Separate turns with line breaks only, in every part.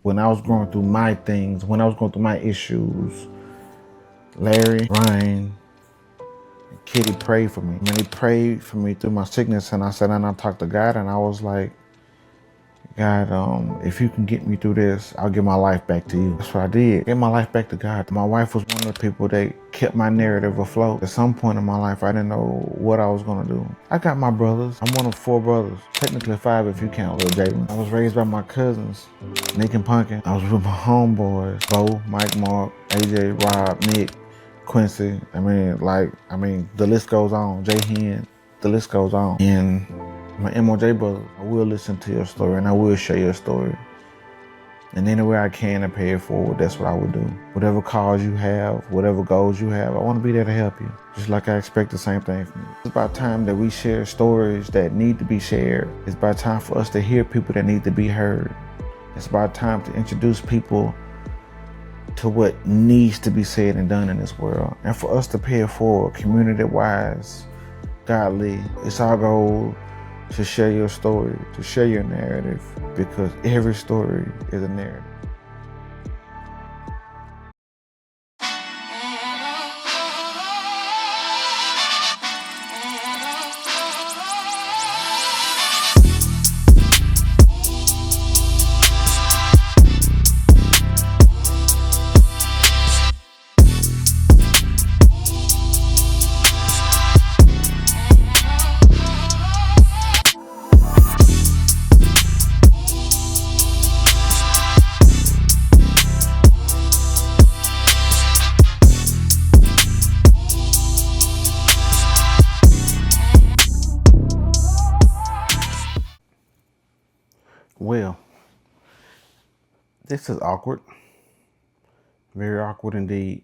When I was going through my things, when I was going through my issues, Larry, Ryan, and Kitty prayed for me. Man, they prayed for me through my sickness, and I sat down and I talked to God, and I was like, God, if you can get me through this, I'll give my life back to you. That's what I did. Give my life back to God. My wife was one of the people that kept my narrative afloat. At some point in my life, I didn't know what I was going to do. I got my brothers. I'm one of 4 brothers. Technically 5 if you count little Jalen. I was raised by my cousins, Nick and Punkin. I was with my homeboys, Bo, Mike, Mark, AJ, Rob, Nick, Quincy. The list goes on. Jay Hen, the list goes on. And my MOJ brother, I will listen to your story and I will share your story. And any way I can to pay it forward, that's what I would do. Whatever cause you have, whatever goals you have, I want to be there to help you. Just like I expect the same thing from you. It's about time that we share stories that need to be shared. It's about time for us to hear people that need to be heard. It's about time to introduce people to what needs to be said and done in this world. And for us to pay it forward, community-wise, godly. It's our goal to share your story, to share your narrative, because every story is a narrative. Well, this is awkward. Very awkward indeed.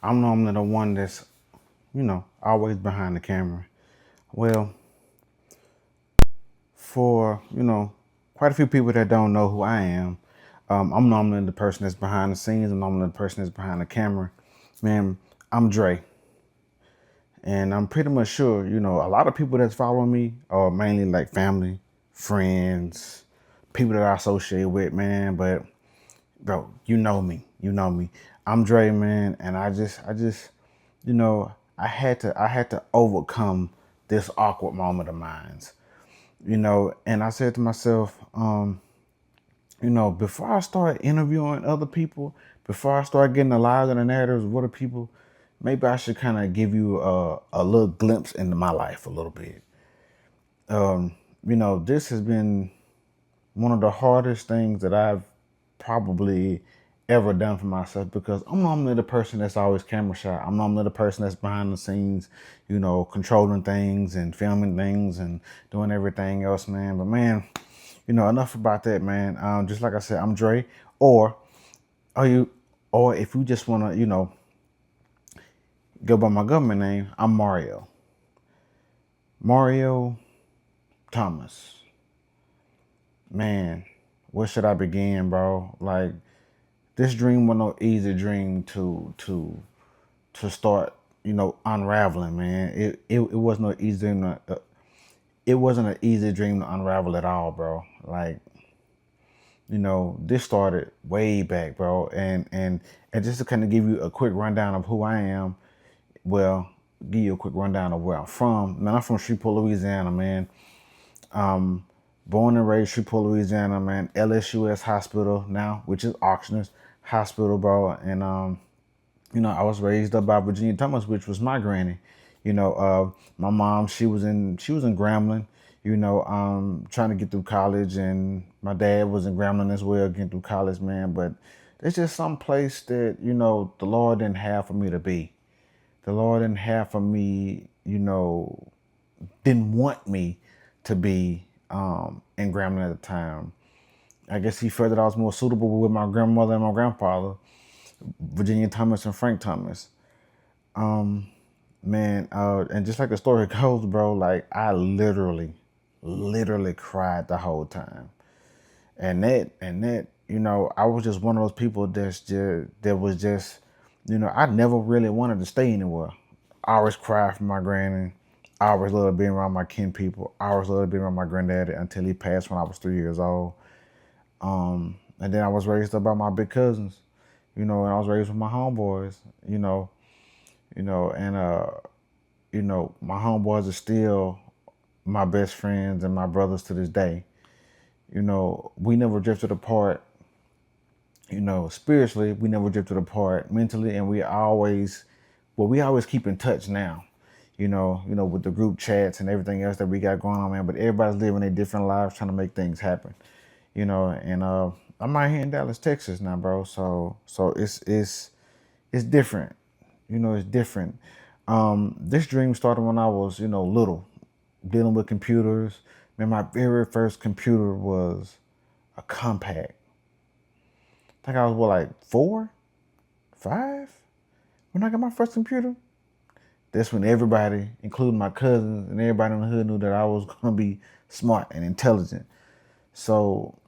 I'm normally the one that's, always behind the camera. Well, for, quite a few people that don't know who I am, I'm normally the person that's behind the scenes. I'm normally the person that's behind the camera. Man, I'm Dre. And I'm pretty much sure, a lot of people that's following me are mainly like family, friends, people that I associate with, man. But bro, you know me. I'm Dre, man, and I just, I had to overcome this awkward moment of mine. And I said to myself, before I start interviewing other people, before I start getting the lives and the narratives of other people, maybe I should kind of give you a little glimpse into my life a little bit. This has been one of the hardest things that I've probably ever done for myself, because I'm normally the person that's always camera shy. I'm normally the person that's behind the scenes, controlling things and filming things and doing everything else, man. But man, enough about that, man. Just like I said, I'm Dre, or if you just want to, go by my government name, I'm Mario Thomas. Man, where should I begin, bro? Like, this dream was no easy dream to start, unraveling, man. It wasn't no easy dream it wasn't an easy dream to unravel at all, bro. Like, this started way back, bro. And just to kind of give you a quick rundown of who I am, well, give you a quick rundown of where I'm from. Man, I'm from Shreveport, Louisiana, man. Born and raised Shreveport, Louisiana, man. LSUS Hospital now, which is Auctioners Hospital, bro. And I was raised up by Virginia Thomas, which was my granny. My mom, she was in Grambling, trying to get through college, and my dad was in Grambling as well, getting through college, man. But it's just some place that, the Lord didn't have for me to be. The Lord didn't have for me, didn't want me to be in Grambling at the time. I guess he felt that I was more suitable with my grandmother and my grandfather, Virginia Thomas and Frank Thomas. And just like the story goes, bro, like, I literally cried the whole time. And that, I was just one of those people that was just, I never really wanted to stay anywhere. I always cried for my granny. I always loved being around my kin people. I always loved being around my granddaddy until he passed when I was 3 years old. And then I was raised up by my big cousins, and I was raised with my homeboys, and my homeboys are still my best friends and my brothers to this day. We never drifted apart. Spiritually, we never drifted apart mentally, and we always keep in touch now. With the group chats and everything else that we got going on, man. But everybody's living their different lives, trying to make things happen. And I'm out here in Dallas, Texas now, bro. So it's different. It's different. This dream started when I was, little, dealing with computers. Man, my very first computer was a compact. I think I was like 4, 5 when I got my first computer. That's when everybody, including my cousins and everybody in the hood, knew that I was gonna be smart and intelligent. So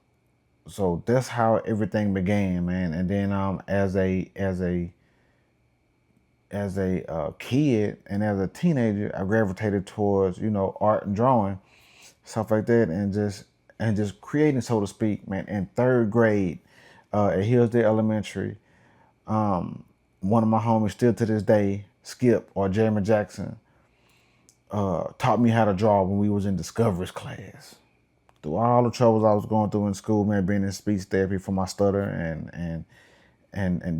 that's how everything began, man. And then as a kid and as a teenager, I gravitated towards art and drawing, stuff like that, and just creating, so to speak, man. In 3rd grade at Hillsdale Elementary, one of my homies still to this day, Skip or Jeremy Jackson, taught me how to draw when we was in Discoveries class. Through all the troubles I was going through in school, man, being in speech therapy for my stutter and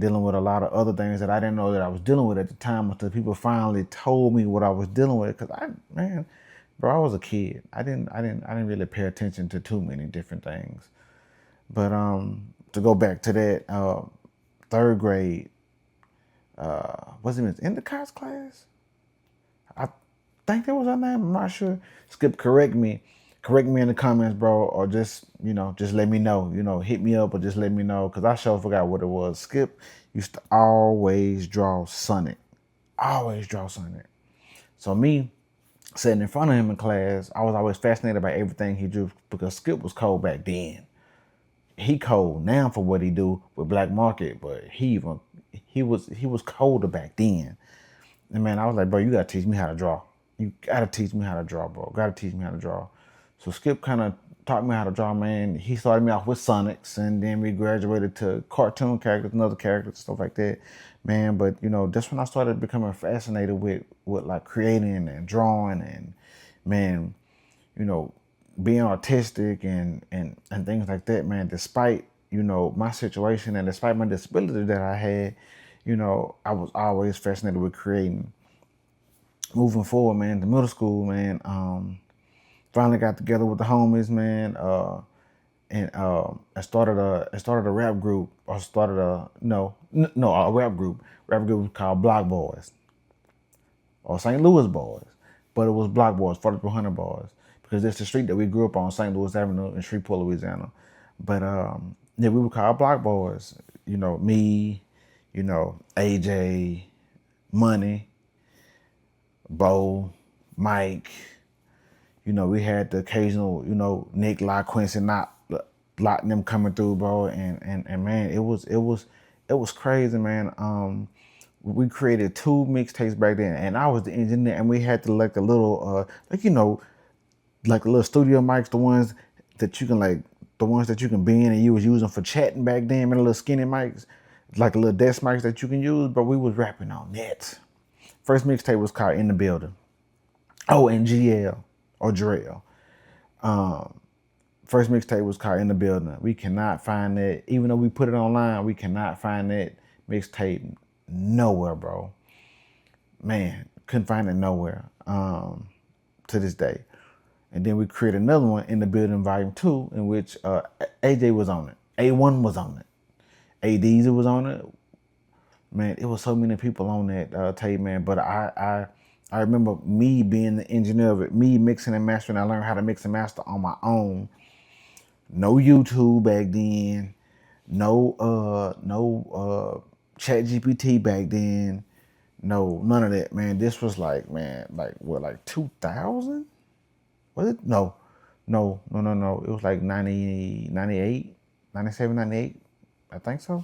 dealing with a lot of other things that I didn't know that I was dealing with at the time until people finally told me what I was dealing with. Cause I was a kid. I didn't really pay attention to too many different things. But to go back to that, 3rd grade, what's it, Endicott's class? I think that was her name. I'm not sure. Skip, correct me in the comments, bro, or just let me know. Hit me up or just let me know, because I sure forgot what it was. Skip used to always draw Sonic. So me sitting in front of him in class, I was always fascinated by everything he drew, because Skip was cold back then. He cold now for what he do with Black Market, but he was colder back then. And man, I was like, bro, you gotta teach me how to draw. You gotta teach me how to draw, bro. Gotta teach me how to draw. So Skip kind of taught me how to draw, man. He started me off with Sonics, and then we graduated to cartoon characters and other characters, stuff like that, man. But that's when I started becoming fascinated with like creating and drawing and, man, being artistic and things like that, man. Despite my situation and despite my disability that I had, I was always fascinated with creating. Moving forward, man, to middle school, man, finally got together with the homies, man, and I started a rap group, or started a rap group. Rap group was called Block Boys, or St. Louis Boys, but it was Block Boys, 4300 Boys, because that's the street that we grew up on, St. Louis Avenue in Shreveport, Louisiana. But we were called Block Boys. Me, AJ, Money, Bo, Mike. We had the occasional, Nick, Lock, Quincy, not Lock, them coming through, bro. And man, it was crazy, man. We created 2 mixtapes back then, and I was the engineer, and we had to like a little, like a little studio mics, the ones that you can bend, and you was using for chatting back then, man, little skinny mics, like a little desk mics that you can use, but we was rapping on that. First mixtape was called In the Building. Oh, and GL or Jarrell. First mixtape was called In the Building. We cannot find that, even though we put it online, we cannot find that mixtape nowhere, bro. Man, couldn't find it nowhere to this day. And then we created another one, In the Building Volume 2, in which AJ was on it. A1 was on it. ADZ was on it. Man, it was so many people on that tape, man. But I remember me being the engineer of it, me mixing and mastering. I learned how to mix and master on my own. No YouTube back then. No Chat GPT back then. No, none of that, man. This was like 2000? Was it? No. It was like 90, 98, 97, 98. I think so.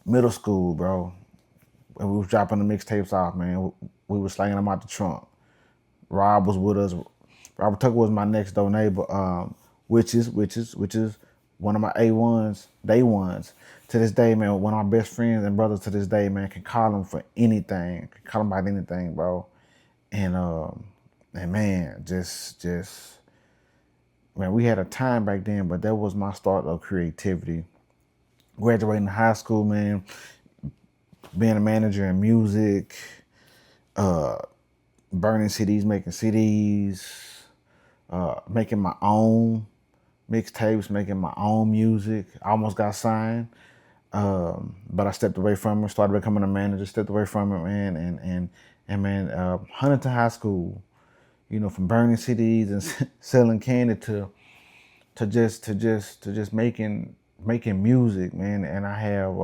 Middle school, bro. And we was dropping the mixtapes off, man. We was slanging them out the trunk. Rob was with us. Robert Tucker was my next door neighbor, which is one of my A1s, day ones. To this day, man, one of my best friends and brothers to this day, man, can call him for anything. Can call him about anything, bro. And man, just man, we had a time back then, but that was my start of creativity. Graduating high school, man, being a manager in music, burning CDs, making CDs, making my own mixtapes, making my own music. I almost got signed, but I stepped away from it. Started becoming a manager. Stepped away from it, man. And man, Huntington High School, you know, from burning CDs and selling candy to just making music, man. And I have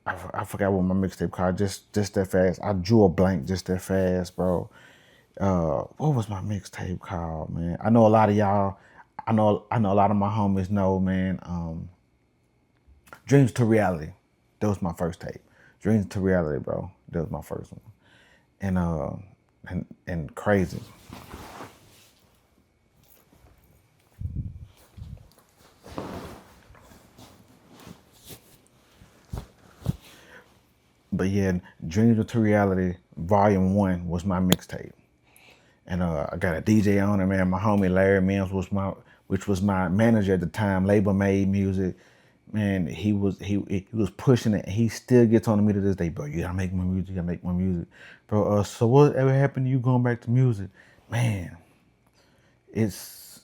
I forgot what my mixtape called. Just that fast. I drew a blank just that fast, bro. What was my mixtape called, man? I know a lot of y'all. I know a lot of my homies know, man. Dreams to Reality. That was my first tape. Dreams to Reality, bro. That was my first one. And crazy. But yeah, Dreams to Reality Volume 1 was my mixtape. And I got a DJ on it, man. My homie Larry Mims which was my manager at the time. Label Made Music, man. He was pushing it. He still gets on me to this day, bro. You gotta make my music. You gotta make my music, bro. So whatever happened to you going back to music, man? That's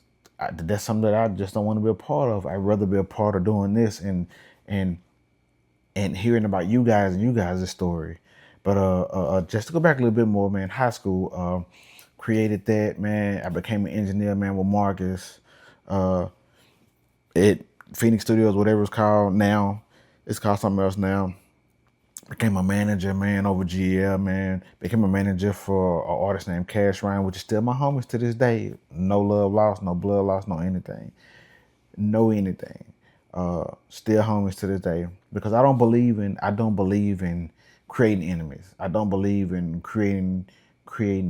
something that I just don't want to be a part of. I'd rather be a part of doing this and hearing about you guys and you guys' story. But just to go back a little bit more, man. High school. Created that, man. I became an engineer, man, with Marcus. At Phoenix Studios, whatever it's called now. It's called something else now. Became a manager, man, over GL, man. Became a manager for an artist named Cash Ryan, which is still my homies to this day. No love lost, no blood lost, no anything. No anything. Still homies to this day. Because I don't believe in creating enemies. I don't believe in creating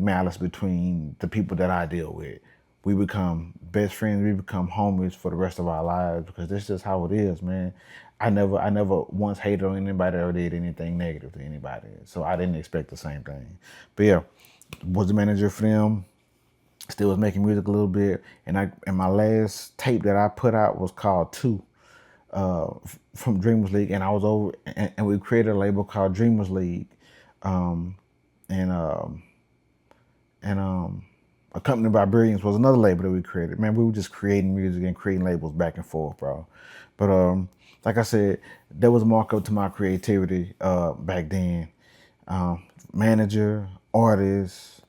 malice between the people that I deal with. We become best friends. We become homies for the rest of our lives because that's just how it is, man. I never once hated on anybody or did anything negative to anybody, so I didn't expect the same thing. But yeah, was the manager for them. Still was making music a little bit, and my last tape that I put out was called Two, from Dreamers League, and I was over and we created a label called Dreamers League, and Accompanied by Brilliance was another label that we created. Man, we were just creating music and creating labels back and forth, bro. But like I said, that was a mark up to my creativity back then. Manager, artist,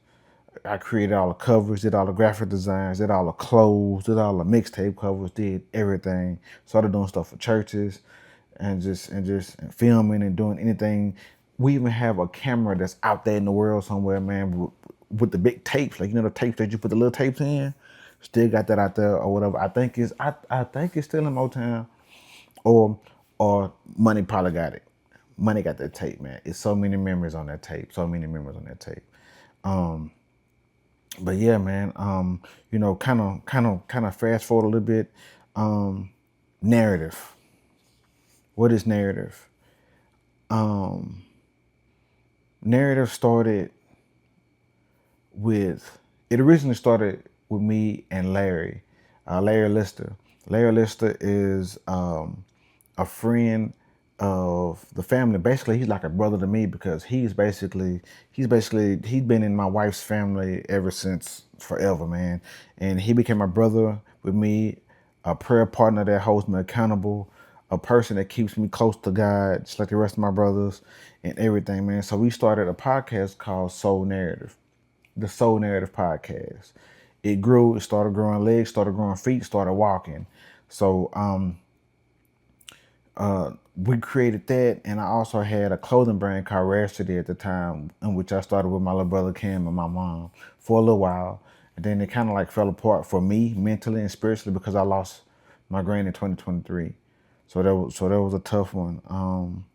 I created all the covers, did all the graphic designs, did all the clothes, did all the mixtape covers, did everything. Started doing stuff for churches and just filming and doing anything. We even have a camera that's out there in the world somewhere, man, with the big tapes, like, you know, the tapes that you put the little tapes in. Still got that out there or whatever. I think it's still in Motown, or Money probably got it. Money got that tape, man. It's so many memories on that tape. So many memories on that tape. But yeah, man. You know, kind of fast forward a little bit. Narrative. What is narrative? Narrative started it originally started with me and Larry Lister. Larry Lister is a friend of the family. Basically, he's like a brother to me because he's been in my wife's family ever since forever, man. And he became a brother with me, a prayer partner that holds me accountable, a person that keeps me close to God, just like the rest of my brothers and everything, man. So we started a podcast called Soul Narrative. The Soul Narrative podcast. It grew, it started growing legs, started growing feet, started walking. So we created that, and I also had a clothing brand called Rhapsody at the time, in which I started with my little brother Cam and my mom for a little while. And then it kind of like fell apart for me mentally and spiritually because I lost my grand in 2023. So that was a tough one.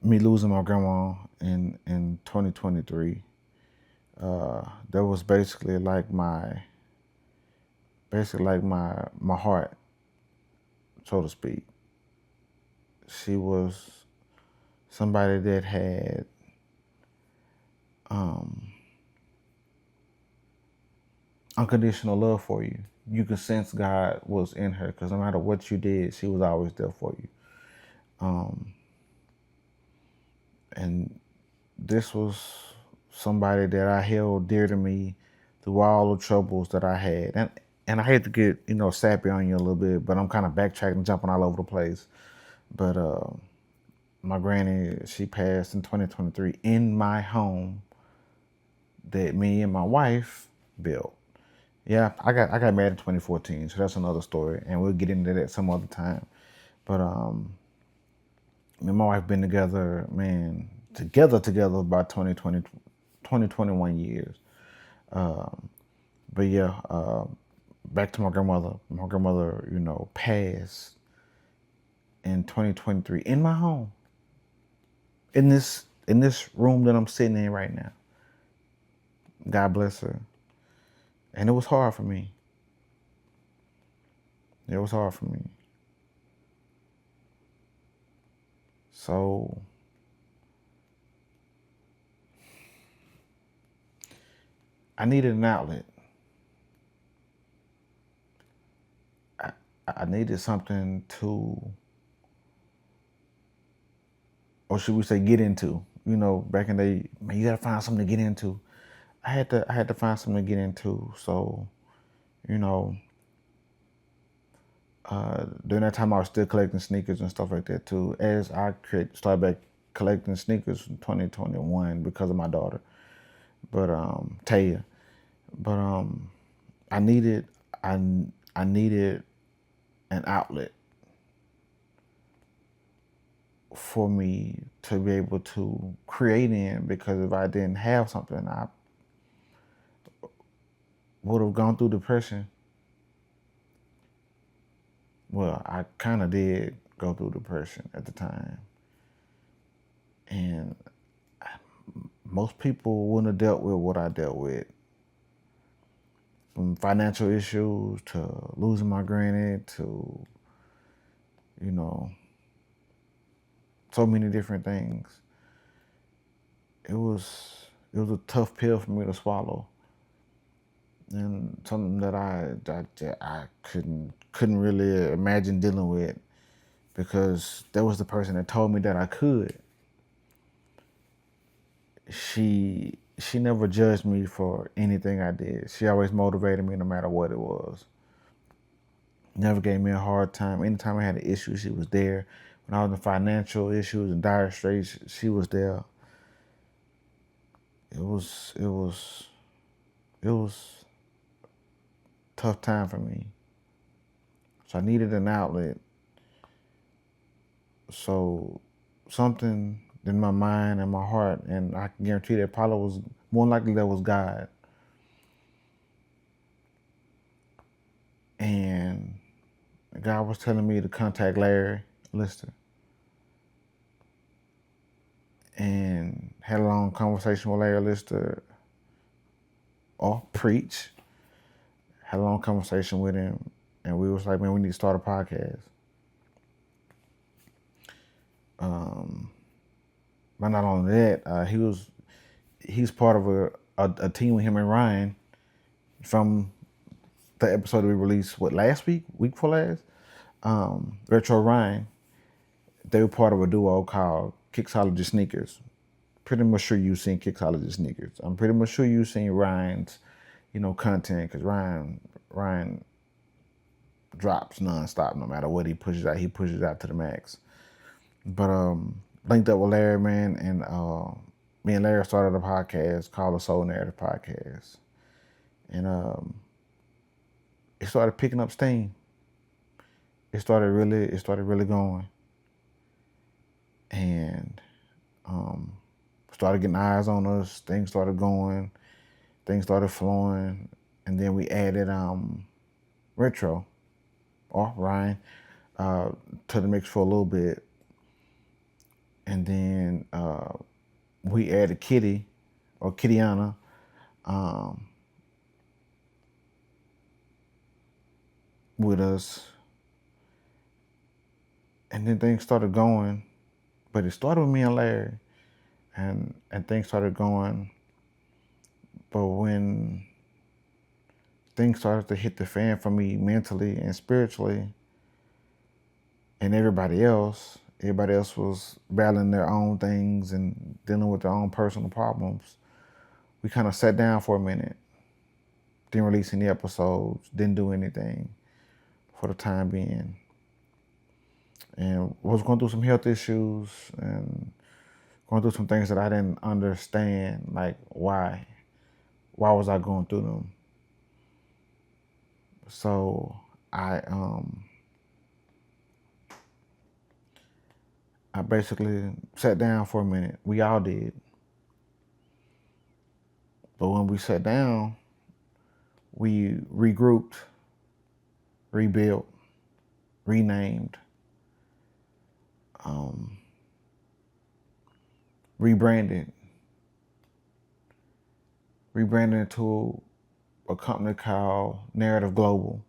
Me losing my grandma in 2023. That was basically like my basically like my heart, so to speak. She was somebody that had unconditional love for you. You could sense God was in her because no matter what you did, she was always there for you. And this was somebody that I held dear to me through all the troubles that I had. And I hate to get, sappy on you a little bit, but I'm kind of backtracking, jumping all over the place. But my granny, she passed in 2023 in my home that me and my wife built. Yeah, I got married in 2014, so that's another story, and we'll get into that some other time. But me and my wife been together, man, together about 21 years. But yeah, back to my grandmother. My grandmother, passed in 2023 in my home, in this room that I'm sitting in right now. God bless her. And it was hard for me. It was hard for me. So I needed an outlet. I needed something to, or should we say, get into. Back in the day, man, you gotta find something to get into. I had to find something to get into. So, during that time, I was still collecting sneakers and stuff like that too. As I started back collecting sneakers in 2021 because of my daughter, but Taya. But I needed I needed an outlet for me to be able to create in, because if I didn't have something, I would have gone through depression. Well, I kind of did go through depression at the time. And most people wouldn't have dealt with what I dealt with. From financial issues to losing my granny to, so many different things. It was a tough pill for me to swallow. And something that I couldn't really imagine dealing with, because there was the person that told me that I could. She never judged me for anything I did. She always motivated me no matter what it was. Never gave me a hard time. Anytime I had an issue, she was there. When I was in financial issues and dire straits, she was there. It was a tough time for me. So I needed an outlet. So something in my mind and my heart, and I can guarantee that probably was more likely that was God. And God was telling me to contact Larry Lister, and had a long conversation with Larry Lister, or preach. Had a long conversation with him, and we was like, man, we need to start a podcast. But not only that, he's part of a team with him and Ryan from the episode that we released, last week before last? Retro Ryan. They were part of a duo called Kixology Sneakers. Pretty much sure you've seen Kixology Sneakers. I'm pretty much sure you've seen Ryan's, content, because Ryan drops nonstop. No matter what he pushes out to the max. But linked up with Larry, man, and me and Larry started a podcast called the Soul Narrative Podcast, and it started picking up steam. It started really going, and started getting eyes on us. Things started going, things started flowing, and then we added Retro, or Ryan, to the mix for a little bit, and then we added Kitty, or Kittyana. with us. And then things started going, but it started with me and Larry, and things started going. But when things started to hit the fan for me mentally and spiritually, and everybody else was battling their own things and dealing with their own personal problems, we kind of sat down for a minute, didn't release any episodes, didn't do anything for the time being. And was going through some health issues and going through some things that I didn't understand, like why was I going through them? So I basically sat down for a minute. We all did. But when we sat down, we regrouped, rebuilt, renamed, rebranded into a company called Narrative Global,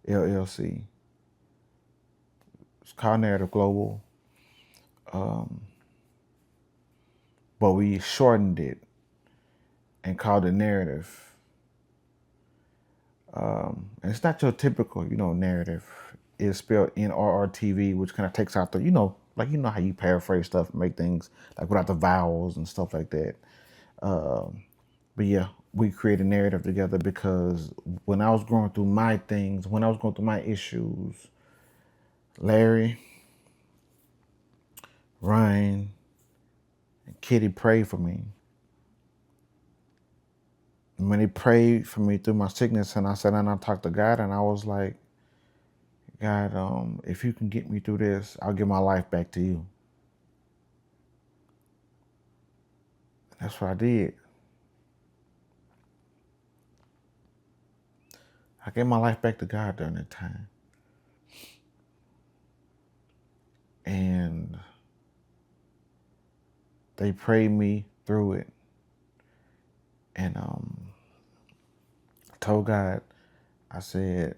LLC. It's called Narrative Global, but we shortened it and called it Narrative. And it's not your typical, narrative. It's spelled NRRTV, which kind of takes out the, how you paraphrase stuff and make things like without the vowels and stuff like that. But yeah, we created a narrative together because when I was going through my things, when I was going through my issues, Larry, Ryan, and Kitty prayed for me. And when they prayed for me through my sickness, and I sat down and I talked to God, and I was like, God, if you can get me through this, I'll give my life back to you. And that's what I did. I gave my life back to God during that time. And they prayed me through it. And I told God, I said,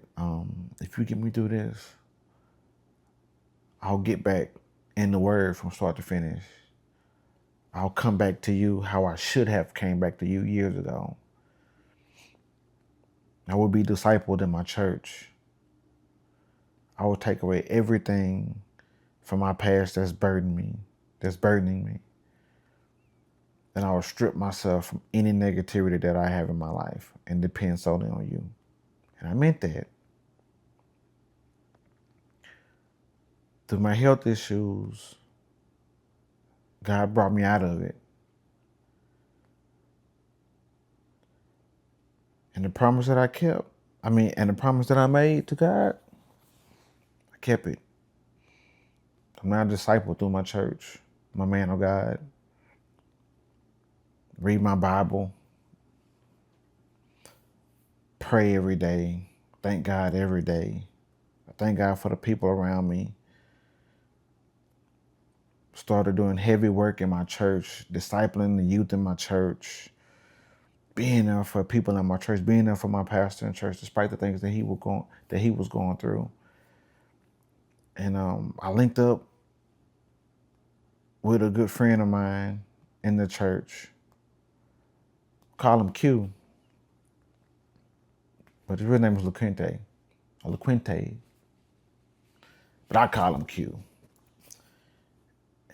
if you get me through this, I'll get back in the word from start to finish. I'll come back to you how I should have came back to you years ago. I will be discipled in my church. I will take away everything from my past that's burdening me. And I will strip myself from any negativity that I have in my life and depend solely on you. And I meant that. Through my health issues, God brought me out of it. And the promise that I kept, and the promise that I made to God, I kept it. I'm now a disciple through my church, my man of God. Read my Bible. Pray every day. Thank God every day. I thank God for the people around me. Started doing heavy work in my church, discipling the youth in my church, being there for people in my church, being there for my pastor in church, despite the things that he was going through. And I linked up with a good friend of mine in the church. Call him Q, but his real name is LaQuinte. But I call him Q.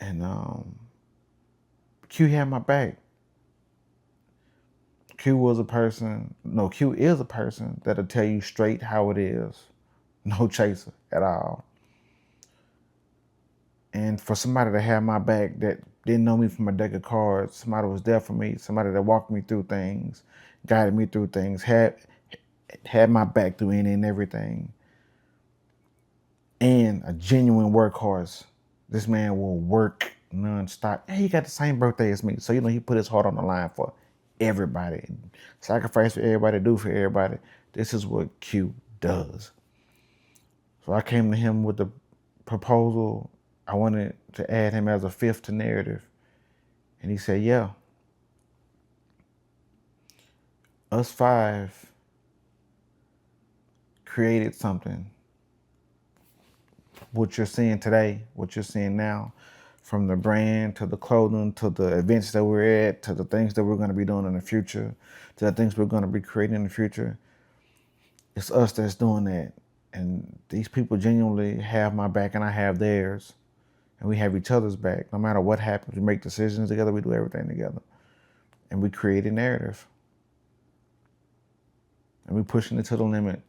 And Q had my back. Q is a person that'll tell you straight how it is. No chaser at all. And for somebody to have my back that didn't know me from a deck of cards, somebody was there for me, somebody that walked me through things, guided me through things, had my back through any and everything. And a genuine workhorse. This man will work nonstop. And he got the same birthday as me. So, he put his heart on the line for everybody. Sacrifice for everybody, do for everybody. This is what Q does. So I came to him with the proposal. I wanted to add him as a fifth to narrative. And he said, yeah. Us five created something. What you're seeing today, what you're seeing now, from the brand to the clothing to the events that we're at to the things that we're going to be doing in the future to the things we're going to be creating in the future, it's us that's doing that. And these people genuinely have my back and I have theirs. And we have each other's back. No matter what happens, we make decisions together, we do everything together. And we create a narrative. And we're pushing it to the limit,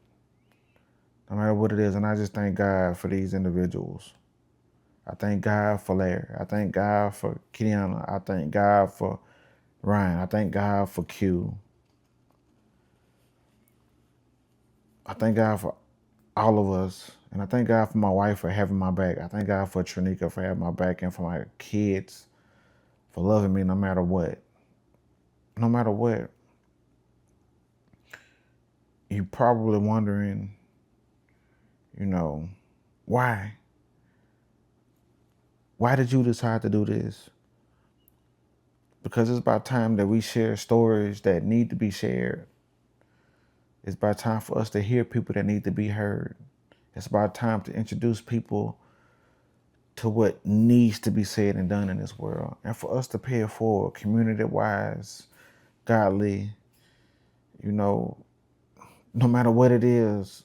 no matter what it is. And I just thank God for these individuals. I thank God for Larry. I thank God for Kiana. I thank God for Ryan. I thank God for Q. I thank God for all of us. And I thank God for my wife for having my back. I thank God for Trinika for having my back and for my kids for loving me no matter what. No matter what. You're probably wondering, why? Why did you decide to do this? Because it's about time that we share stories that need to be shared. It's about time for us to hear people that need to be heard. It's about time to introduce people to what needs to be said and done in this world. And for us to pay it forward, community-wise, godly, no matter what it is,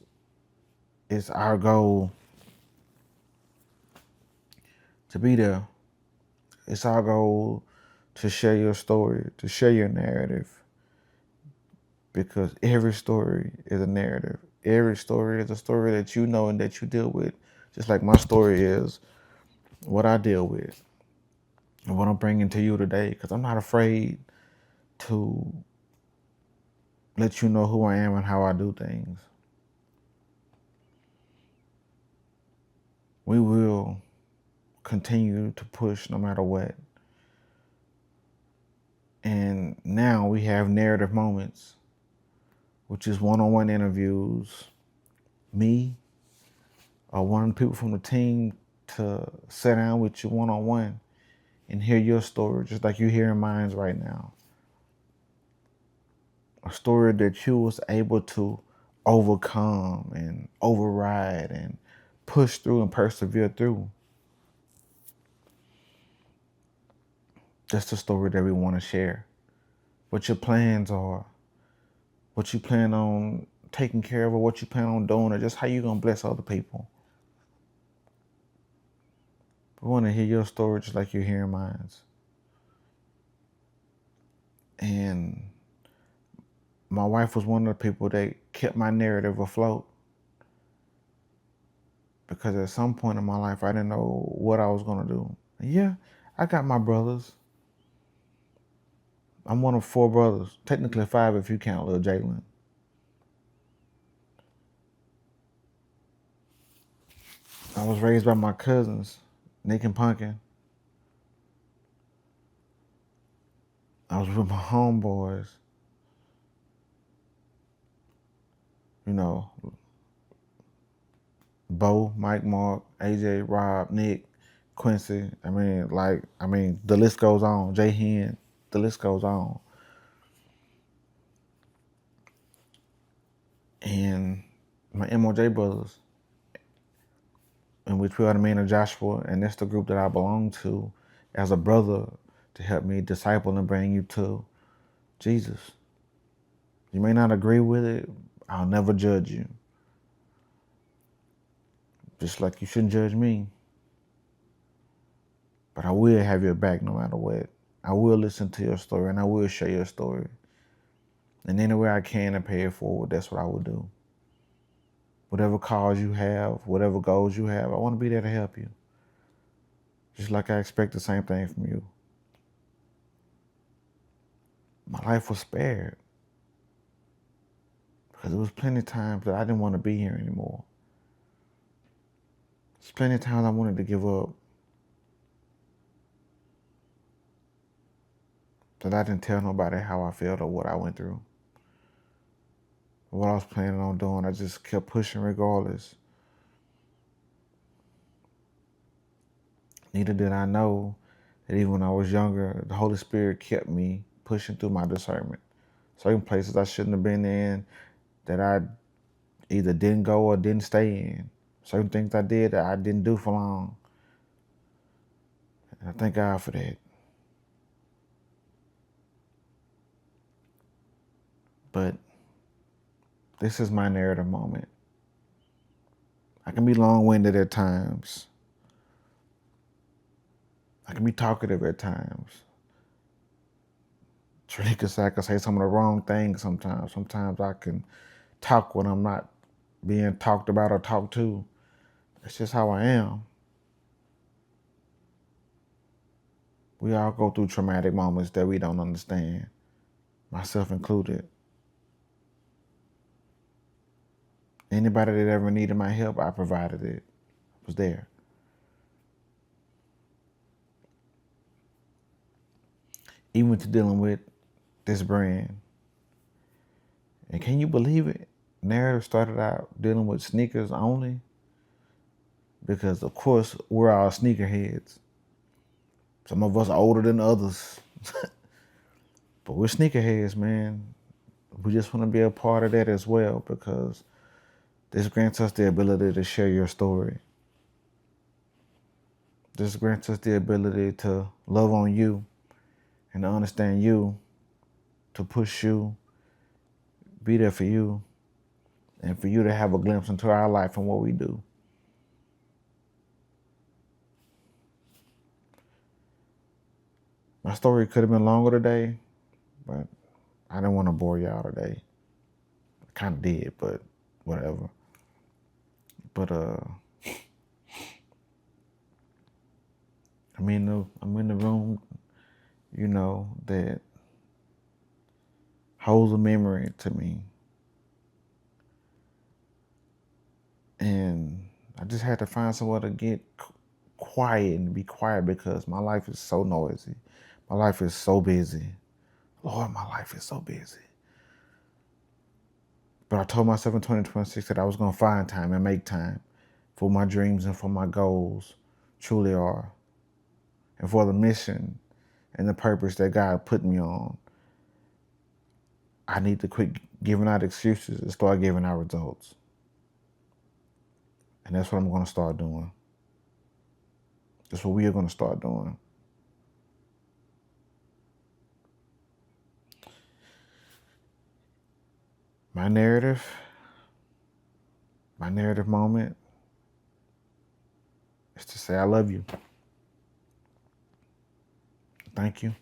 it's our goal to be there. It's our goal to share your story, to share your narrative. Because every story is a narrative. Every story is a story that you know and that you deal with. Just like my story is what I deal with and what I'm bringing to you today. Because I'm not afraid to let you know who I am and how I do things. We will continue to push no matter what. And now we have narrative moments, which is one-on-one interviews, me or one of the people from the team to sit down with you one-on-one and hear your story, just like you're hearing mine right now. A story that you was able to overcome and override and push through and persevere through. That's the story that we want to share. What your plans are, what you plan on taking care of, or what you plan on doing, or just how you're going to bless other people. We want to hear your story just like you're hearing mine. And my wife was one of the people that kept my narrative afloat. Because at some point in my life, I didn't know what I was going to do. And yeah, I got my brothers. I'm one of 4 brothers. Technically 5 if you count little Jalen. I was raised by my cousins, Nick and Pumpkin. I was with my homeboys. Bo, Mike, Mark, AJ, Rob, Nick, Quincy. The list goes on. Jay Hen, the list goes on. And my MOJ brothers, in which we are the men of Joshua, and that's the group that I belong to as a brother to help me disciple and bring you to Jesus. You may not agree with it. I'll never judge you. Just like you shouldn't judge me. But I will have your back no matter what. I will listen to your story and I will share your story. And any way I can to pay it forward, that's what I will do. Whatever cause you have, whatever goals you have, I want to be there to help you. Just like I expect the same thing from you. My life was spared. Because there was plenty of times that I didn't want to be here anymore. There's plenty of times I wanted to give up. That I didn't tell nobody how I felt or what I went through. What I was planning on doing, I just kept pushing regardless. Neither did I know that even when I was younger, the Holy Spirit kept me pushing through my discernment. Certain places I shouldn't have been in, that I either didn't go or didn't stay in. Certain things I did that I didn't do for long. And I thank God for that. But this is my narrative moment. I can be long-winded at times. I can be talkative at times. I can say some of the wrong things sometimes. Sometimes I can talk when I'm not being talked about or talked to. That's just how I am. We all go through traumatic moments that we don't understand, myself included. Anybody that ever needed my help, I provided it. I was there. Even to dealing with this brand. And can you believe it? Narrative started out dealing with sneakers only. Because of course, we're all sneakerheads. Some of us are older than others. But we're sneakerheads, man. We just want to be a part of that as well, because this grants us the ability to share your story. This grants us the ability to love on you and to understand you, to push you, be there for you, and for you to have a glimpse into our life and what we do. My story could have been longer today, but I didn't want to bore y'all today. I kind of did, but whatever. But I'm in the room, that holds a memory to me. And I just had to find somewhere to get quiet and be quiet, because my life is so noisy. My life is so busy. Lord, my life is so busy. But I told myself in 2026 that I was going to find time and make time for my dreams and for my goals truly are, and for the mission and the purpose that God put me on. I need to quit giving out excuses and start giving out results. And that's what I'm going to start doing. That's what we are going to start doing. My narrative moment is to say I love you. Thank you.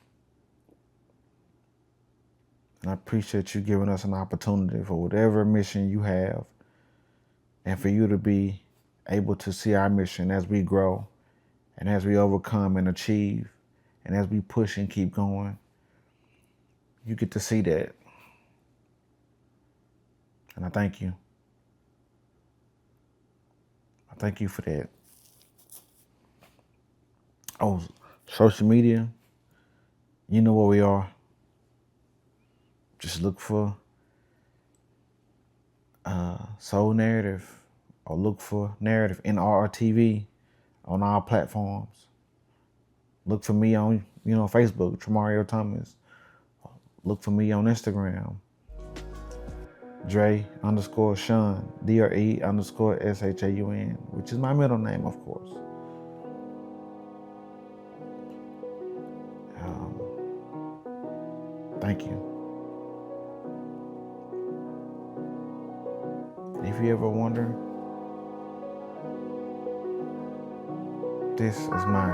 And I appreciate you giving us an opportunity for whatever mission you have, and for you to be able to see our mission as we grow and as we overcome and achieve and as we push and keep going. You get to see that. And I thank you. I thank you for that. Oh, social media, you know where we are. Just look for Soul Narrative, or look for Narrative NRRTV on all platforms. Look for me on, Facebook, Tremario Thomas. Look for me on Instagram, Dre_Shaun, DRE_SHAUN, which is my middle name, of course. Thank you. And if you ever wonder, this is my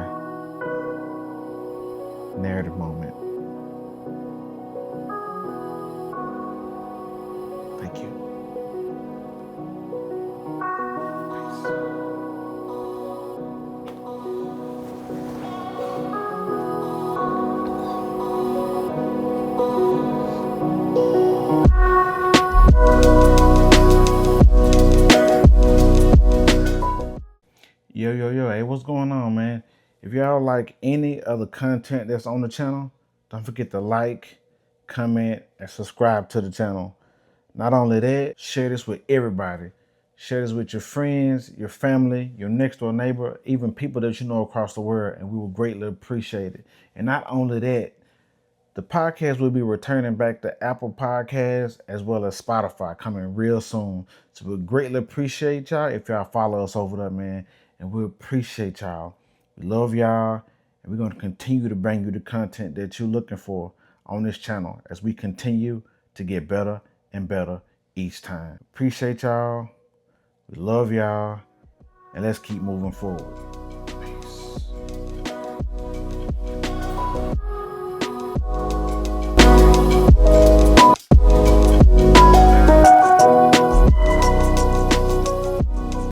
narrative moment. Thank you. Yo, hey, what's going on, man? If y'all like any of the content that's on the channel, don't forget to like, comment, and subscribe to the channel. Not only that, share this with everybody. Share this with your friends, your family, your next door neighbor, even people that you know across the world, and we will greatly appreciate it. And not only that, The podcast will be returning back to Apple Podcasts as well as Spotify coming real soon. So we greatly appreciate y'all if y'all follow us over there, man. And we appreciate y'all. We love y'all. And we're going to continue to bring you the content that you're looking for on this channel as we continue to get better and better each time. Appreciate y'all. We love y'all. And let's keep moving forward.